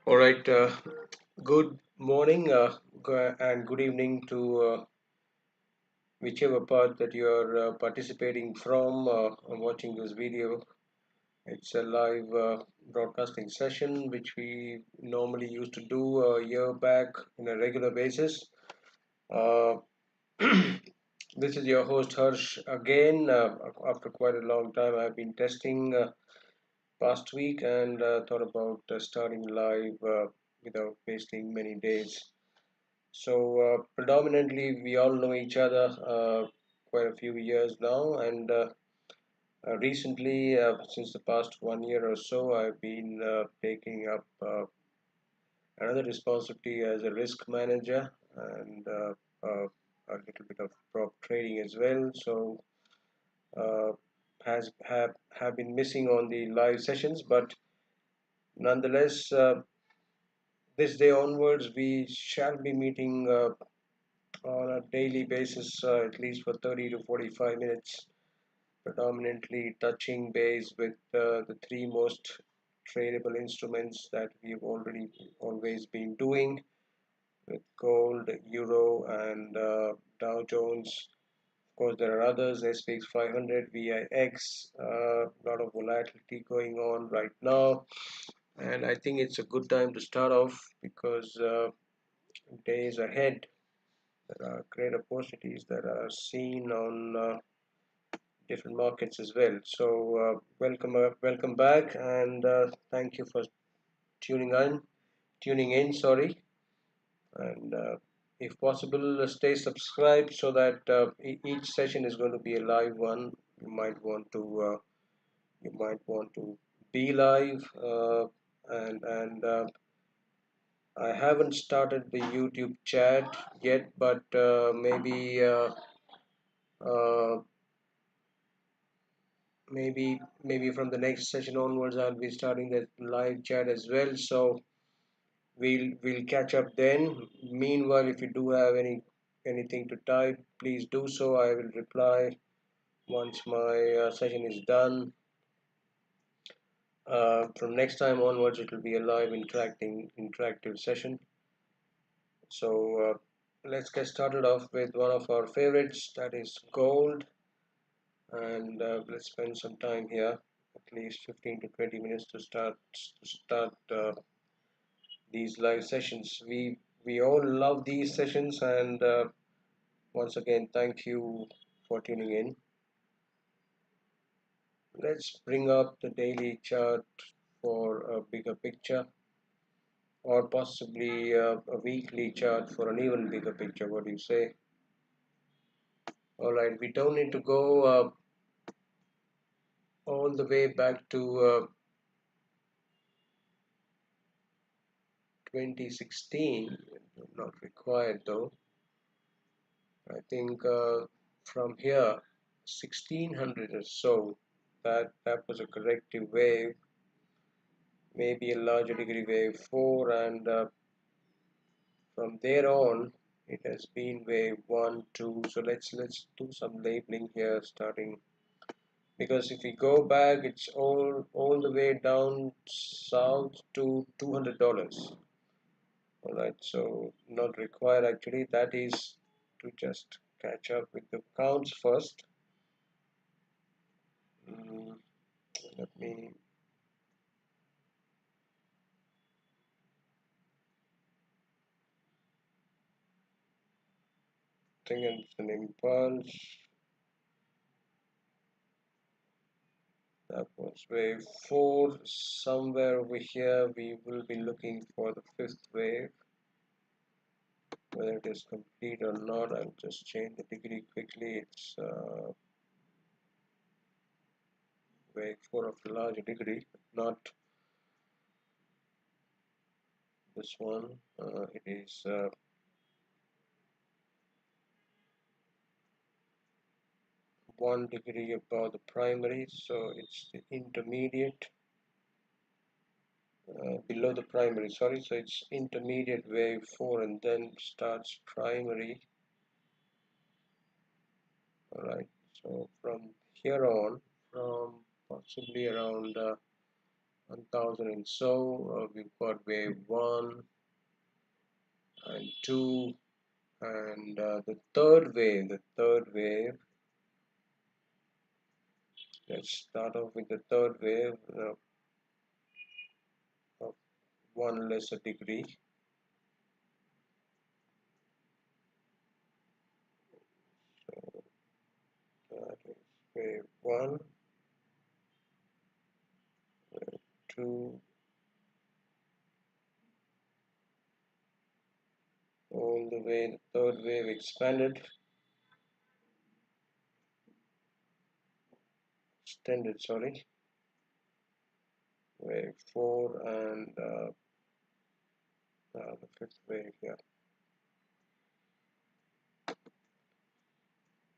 All right. Good morning and good evening to whichever part that you are participating from. Watching this video. It's a live broadcasting session which we normally used to do a year back on a regular basis. Uh, this is your host Harsh again. After quite a long time, I've been testing past week and thought about starting live without wasting many days. So predominantly, we all know each other quite a few years now, and recently, since the past 1 year or so, I've been taking up another responsibility as a risk manager and a little bit of prop trading as well. So uh, has have been missing on the live sessions, but nonetheless, this day onwards, we shall be meeting on a daily basis, at least for 30 to 45 minutes, predominantly touching base with the three most tradable instruments that we've already always been doing with gold, euro, and Dow Jones. Of course, there are others, SPX 500, VIX, a lot of volatility going on right now. And I think it's a good time to start off because days ahead there are great opportunities that are seen on different markets as well. So welcome back, and thank you for tuning in. Tuning in, sorry, and if possible, stay subscribed so that each session is going to be a live one. You might want to be live, and I haven't started the YouTube chat yet, but uh, maybe from the next session onwards I'll be starting the live chat as well, so we'll catch up then. Meanwhile, if you do have anything to type, please do so. I will reply once my session is done. From next time onwards it will be a live interactive session. So let's get started off with one of our favorites, that is gold, and let's spend some time here, at least 15 to 20 minutes to start these live sessions. We all love these sessions, and once again, thank you for tuning in. Let's bring up the daily chart for a bigger picture, or possibly a weekly chart for an even bigger picture. What do you say? All right, we don't need to go all the way back to 2016. Not required though. I think from here, 1600 or so, that was a corrective wave, maybe a larger degree wave 4, and from there on it has been wave 1, 2. So let's do some labeling here, starting, because if we go back, it's all the way down south to $200. All right, so not required actually. That is to just catch up with the counts first. Mm, let me think it's an impulse. That was wave 4. Somewhere over here we will be looking for the fifth wave. Whether it is complete or not, I'll just change the degree quickly. It's wave 4 of a larger degree, not this one. It is 1 degree above the primary, so it's the intermediate, below the primary, sorry, so it's intermediate wave 4 and then starts primary. Alright, so from here on, from possibly around 1000 and so. We've got wave 1 and 2, and the third wave, let's start off with the third wave of 1 lesser degree. So that is wave 1, wave 2, all the way the third wave extended, sorry, wave 4, and the fifth wave here.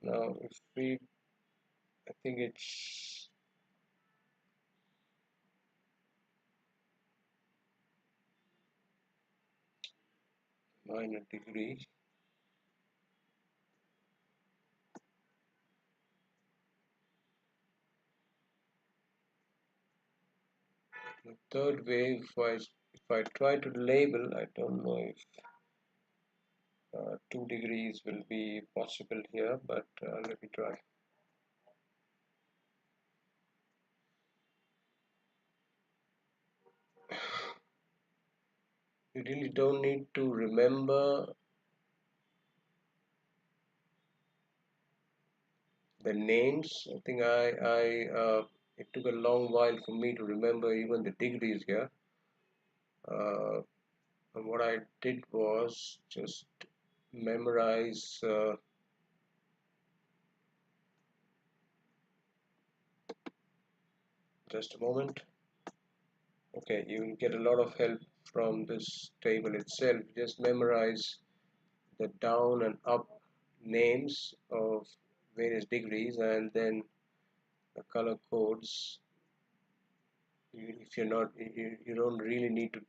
Now if we, I think it's minor degree. The third wave, if I try to label, I don't know if 2 degrees will be possible here, but let me try. You really don't need to remember the names. I think it took a long while for me to remember even the degrees here. And what I did was just memorize. Just a moment. Okay, you will get a lot of help from this table itself. Just memorize the down and up names of various degrees, and then the color codes. If you're not, you don't really need to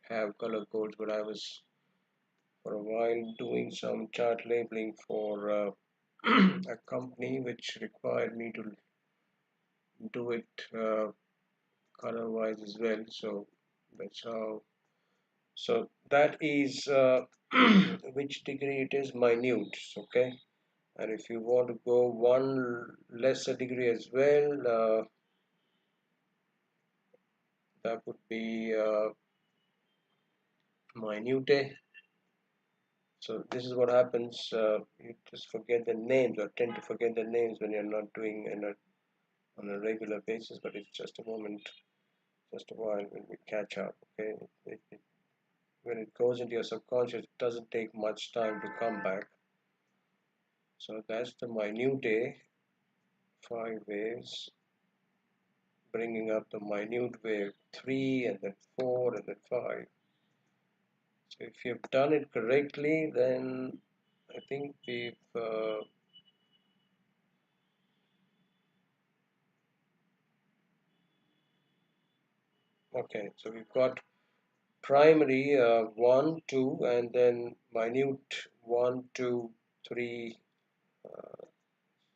have color codes, but I was for a while doing some chart labeling for a company which required me to do it color wise as well. So that's how. So that is which degree it is, minute. Okay, and if you want to go one lesser degree as well, that would be minute. So this is what happens. You just forget the names, or tend to forget the names when you're not doing on a regular basis. But it's just a moment, just a while when we catch up. Okay, when it goes into your subconscious, it doesn't take much time to come back. So that's the minute 5 waves, bringing up the minute wave 3, and then 4, and then 5. So if you've done it correctly, then I think we've okay. So we've got primary 1, 2, and then minute 1, 2, 3.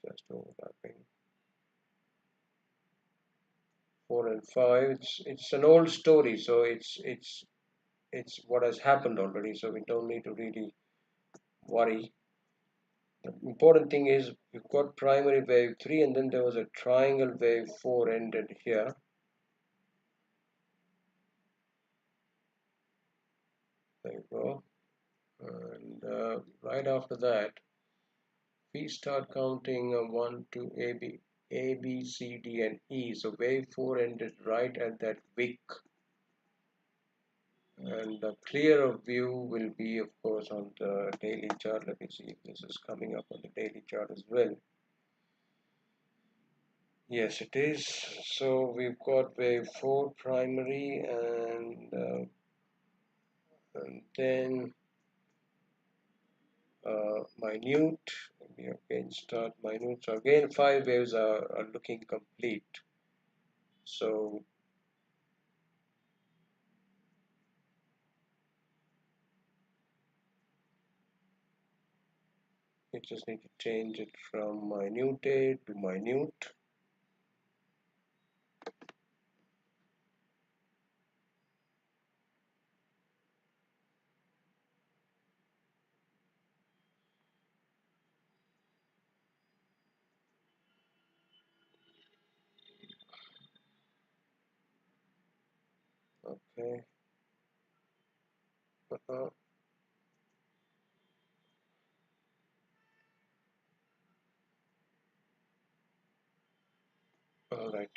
Just overlapping 4 and 5. It's an old story, so it's what has happened already. So we don't need to really worry. The important thing is we've got primary wave 3, and then there was a triangle wave 4 ended here. There you go. And right after that, we start counting 1, 2, A, B, C, D, and E. So wave 4 ended right at that wick. And the clearer view will be, of course, on the daily chart. Let me see if this is coming up on the daily chart as well. Yes, it is. So we've got wave 4 primary, and then minute. Let me again start minute. So again, 5 waves are looking complete. So you just need to change it from minute to minute. Okay. Uh, all right.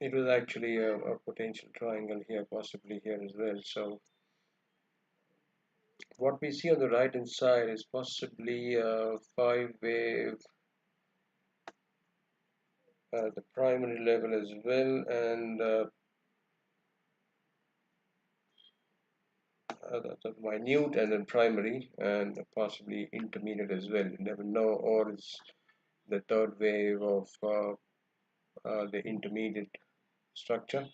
It was actually a potential triangle here, possibly here as well. So what we see on the right hand side is possibly a five wave at the primary level as well, and the minute and then primary and possibly intermediate as well. You never know, or it's the third wave of the intermediate structure.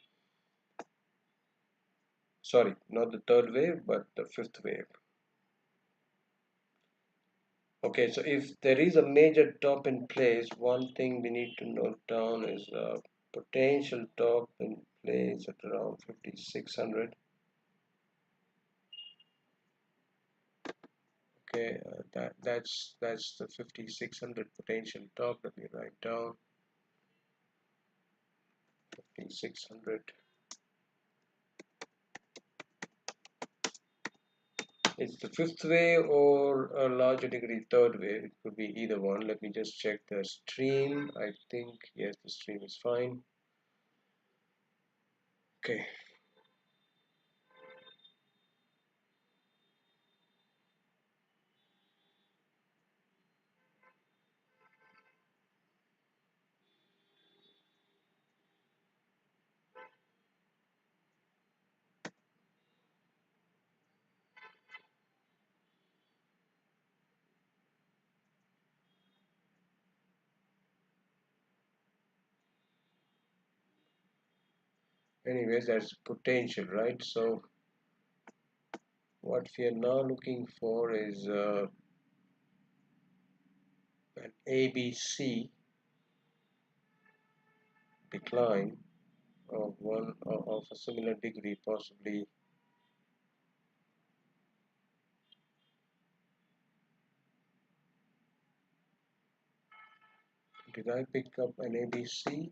Sorry, not the third wave, but the fifth wave. Okay, so if there is a major top in place, one thing we need to note down is potential top in place at around 5600. Okay, that's the 5600 potential top. Let me write down 5600. It's the fifth wave or a larger degree third wave. It could be either one. Let me just check the stream. I think yes, the stream is fine. Okay. Anyways, that's potential, right? So what we are now looking for is an ABC decline of one of a similar degree, possibly. Did I pick up an ABC?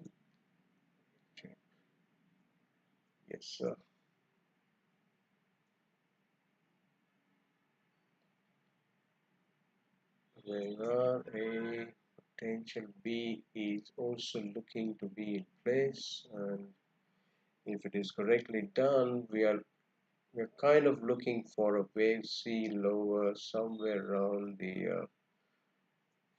Yes, sir. Where a potential B is also looking to be in place, and if it is correctly done, we're kind of looking for a wave C lower somewhere around the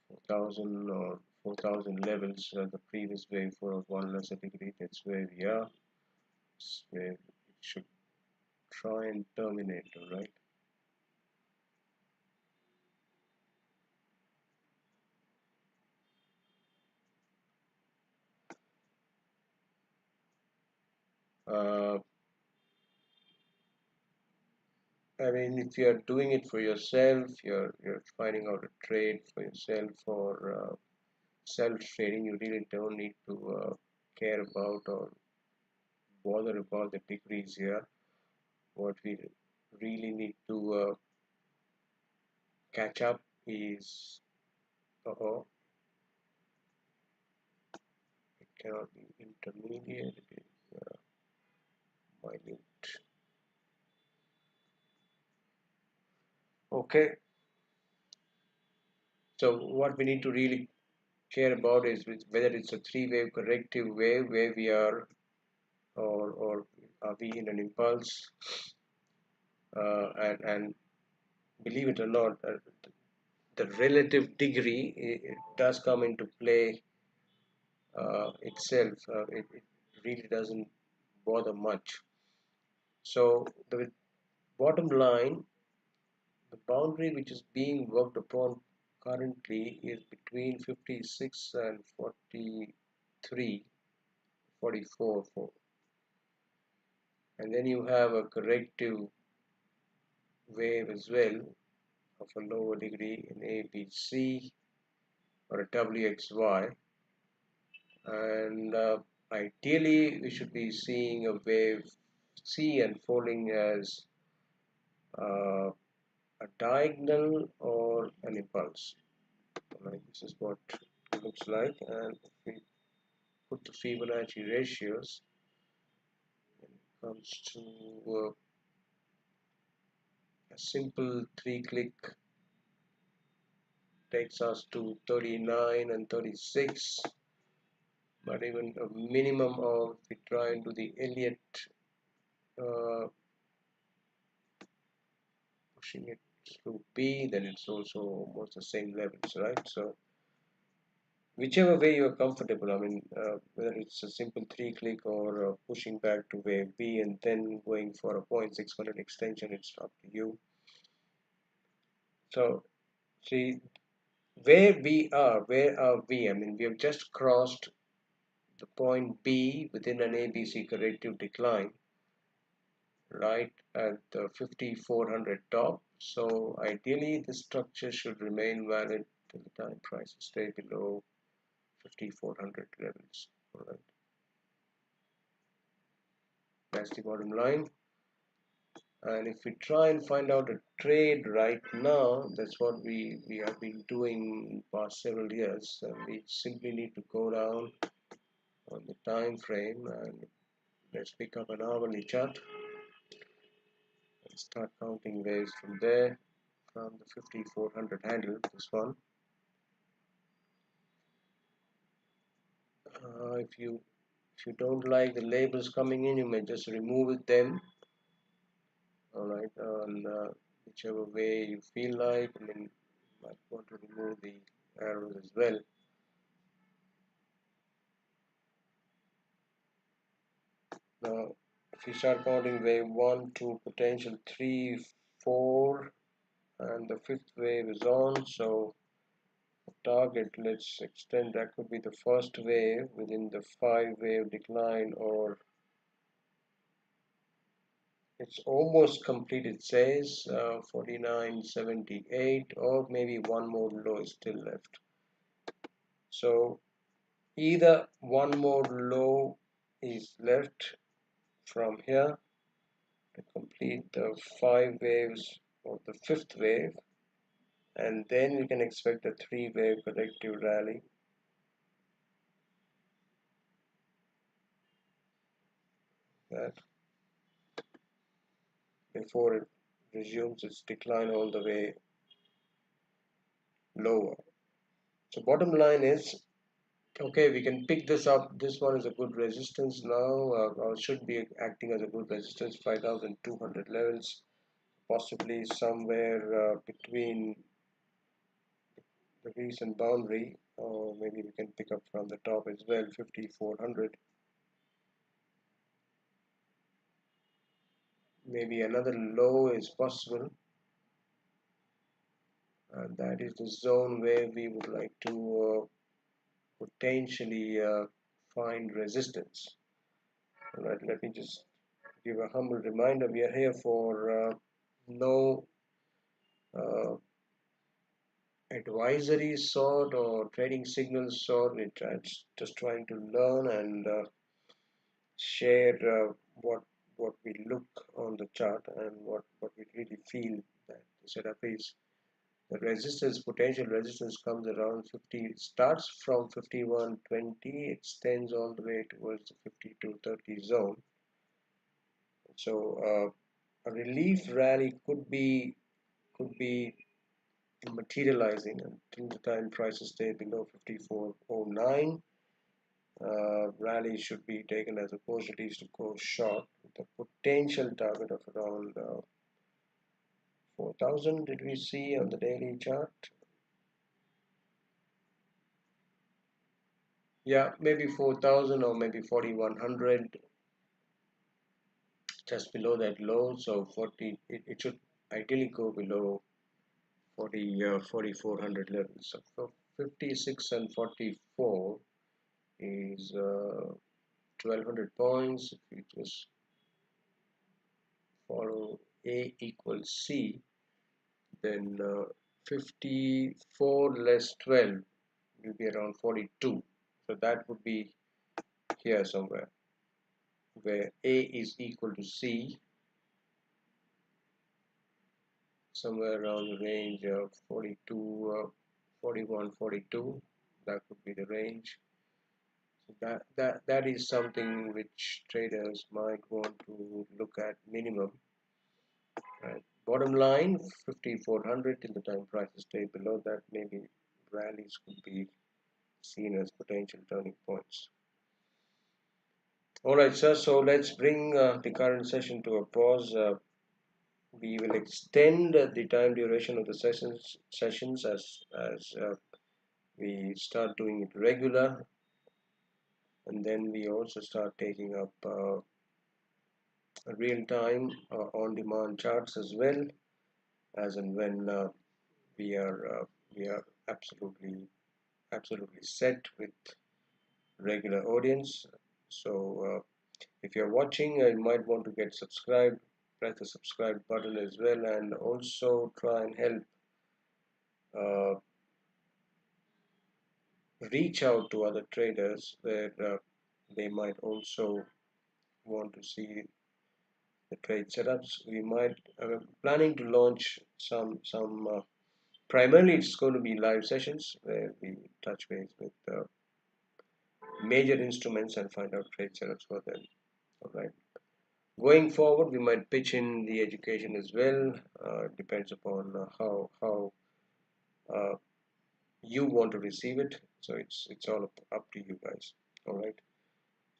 4000 or 4000 levels, the previous wave for one lesser degree. That's where we are. It's where it should try and terminate, all right? Uh, I mean, if you're doing it for yourself, you're finding out a trade for yourself or self trading, you really don't need to care about or bother about the degrees here. What we really need to catch up is, oh, it cannot be intermediate, it is minute. Okay, so what we need to really care about is whether it's a three wave corrective wave where we are, or are we in an impulse, and believe it or not, the relative degree it does come into play itself. It really doesn't bother much. So the bottom line, the boundary which is being worked upon currently is between 56 and 43, 44, and then you have a corrective wave as well of a lower degree in ABC or a WXY, and ideally we should be seeing a wave C unfolding as uh, a diagonal or an impulse. Like this is what it looks like, and if we put the Fibonacci ratios, when it comes to a simple 3-click takes us to 39 and 36, but even a minimum of, if we try and do the Elliott uh, pushing it through B, then it's also almost the same levels, right? So whichever way you are comfortable, I mean, whether it's a simple 3-click or pushing back to wave B and then going for a 0.600 extension, it's up to you. So see, where are we? I mean, we have just crossed the point B within an ABC corrective decline, right at the 5400 top. So ideally, the structure should remain valid till the time prices stay below 5400 levels. All right, that's the bottom line. And if we try and find out a trade right now, that's what we have been doing past several years. We simply need to go down on the time frame, and let's pick up an hourly chart and start counting waves from there, from the 5400 handle, this one. If you don't like the labels coming in, you may just remove them. All right, on whichever way you feel like. I mean, you might want to remove the arrows as well. Now, if you start counting wave 1, 2, potential 3, 4, and the fifth wave is on, so target, let's extend, that could be the first wave within the 5-wave decline, or it's almost complete, it says 49.78, or maybe one more low is still left. So either one more low is left from here to complete the 5 waves of the 5th wave, and then we can expect a 3-wave corrective rally. That before it resumes its decline all the way lower. So bottom line is, okay, we can pick this up. This one is a good resistance now, or should be acting as a good resistance, 5200 levels, possibly somewhere between the recent boundary, or maybe we can pick up from the top as well, 5400. Maybe another low is possible, and that is the zone where we would like to potentially find resistance. All right, let me just give a humble reminder. We are here for no uh, advisory sort or trading signals sort. We're just trying to learn and share what we look on the chart and what we really feel that the setup is. The resistance, potential resistance, comes around 50. It starts from 51.20, extends all the way towards the 52.30 zone. So a relief rally could be materializing until the time prices stay below 54.09. Rally should be taken as opportunities to go short with a potential target of around 4,000. Did we see on the daily chart? Yeah, maybe 4,000 or maybe 4,100, just below that low. So 40, it should ideally go below 4,400 levels. So 56 and 44 is 1,200 points. If you just follow A equals C, then 54 less 12 will be around 42. So that would be here somewhere, where A is equal to C, somewhere around the range of 42, 41, 42. That could be the range. So that is something which traders might want to look at minimum. Right. Bottom line 5400 till the time prices stay below that. Maybe rallies could be seen as potential turning points. All right, sir. So let's bring the current session to a pause. We will extend the time duration of the sessions as we start doing it regular, and then we also start taking up real time on demand charts as well, as and when we are we are absolutely set with regular audience. So if you're watching, you might want to get subscribed. Press the subscribe button as well, and also try and help uh, reach out to other traders where they might also want to see the trade setups. We might planning to launch some primarily it's going to be live sessions where we touch base with major instruments and find out trade setups for them. All right. Going forward, we might pitch in the education as well. Depends upon how uh, you want to receive it. So it's all up to you guys. All right.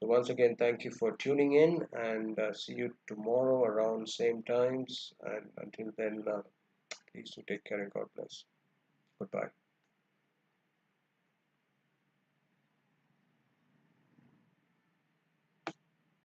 So once again, thank you for tuning in, and see you tomorrow around same times. And until then, please do take care and God bless. Goodbye.